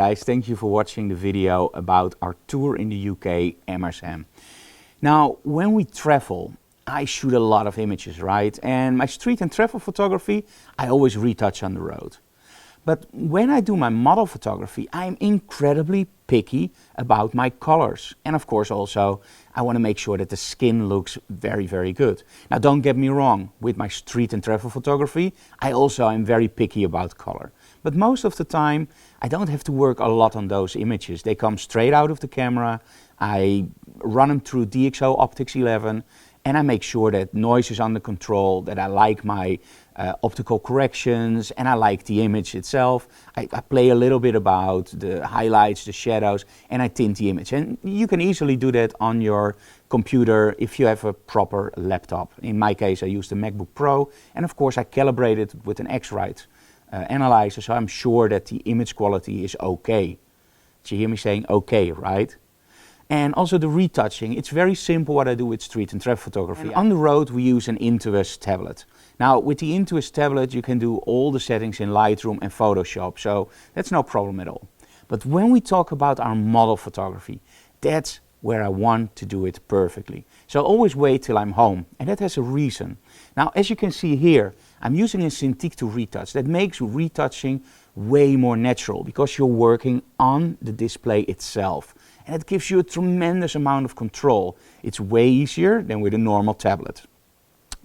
guys, thank you for watching the video about our tour in the UK, Amersham. Now, when we travel, I shoot a lot of images, right? And my street and travel photography, I always retouch on the road. But when I do my model photography, I'm incredibly picky about my colors. And of course also, I want to make sure that the skin looks very, very good. Now don't get me wrong, with my street and travel photography, I also am very picky about color. But most of the time, I don't have to work a lot on those images. They come straight out of the camera, I run them through DxO Optics 11, and I make sure that noise is under control, that I like my optical corrections, and I like the image itself. I play a little bit about the highlights, the shadows, and I tint the image. And you can easily do that on your computer if you have a proper laptop. In my case, I use the MacBook Pro, and of course I calibrate it with an X-Rite analyzer, so I'm sure that the image quality is okay. Did you hear me saying okay, right? And also the retouching, it's very simple what I do with street and travel photography. And on the road we use an Intuos tablet. Now with the Intuos tablet you can do all the settings in Lightroom and Photoshop, so that's no problem at all. But when we talk about our model photography, that's where I want to do it perfectly. So always wait till I'm home, and that has a reason. Now as you can see here, I'm using a Cintiq to retouch. That makes retouching way more natural because you're working on the display itself. And it gives you a tremendous amount of control. It's way easier than with a normal tablet.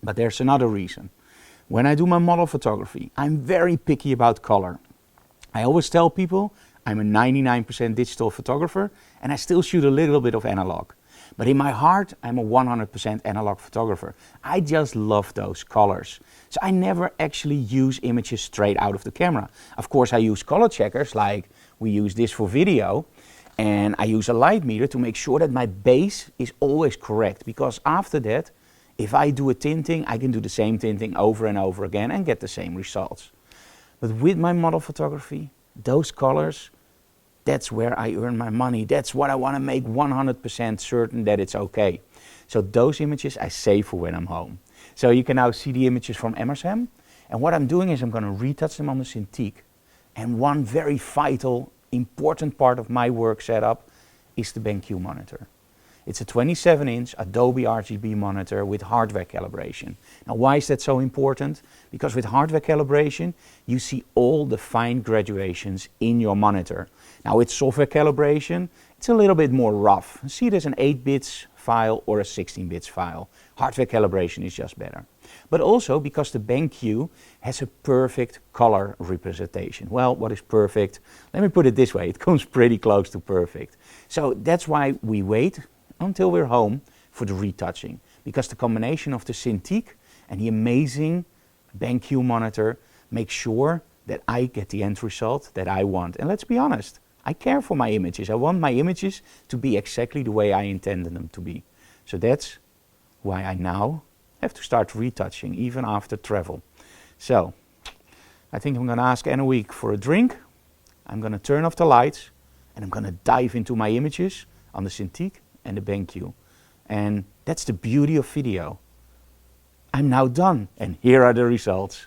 But there's another reason. When I do my model photography, I'm very picky about color. I always tell people I'm a 99% digital photographer and I still shoot a little bit of analog. But in my heart, I'm a 100% analog photographer. I just love those colors. So I never actually use images straight out of the camera. Of course, I use color checkers, like we use this for video. And I use a light meter to make sure that my base is always correct, because after that, if I do a tinting, I can do the same tinting over and over again and get the same results. But with my model photography, those colors, that's where I earn my money. That's what I want to make 100% certain that it's okay. So those images I save for when I'm home. So you can now see the images from Amersham. And what I'm doing is I'm going to retouch them on the Cintiq. And one very vital important part of my work setup is the BenQ monitor. It's a 27-inch Adobe RGB monitor with hardware calibration. Now why is that so important? Because with hardware calibration you see all the fine graduations in your monitor. Now with software calibration it's a little bit more rough. See it as an 8-bits file or a 16-bits file. Hardware calibration is just better. But also because the BenQ has a perfect color representation. Well, what is perfect? Let me put it this way, it comes pretty close to perfect. So that's why we wait until we're home for the retouching. Because the combination of the Cintiq and the amazing BenQ monitor makes sure that I get the end result that I want. And let's be honest, I care for my images. I want my images to be exactly the way I intended them to be. So that's why I now have to start retouching even after travel. So I think I'm going to ask Anna Week for a drink. I'm going to turn off the lights and I'm going to dive into my images on the Cintiq and the BenQ. And that's the beauty of video. I'm now done and here are the results.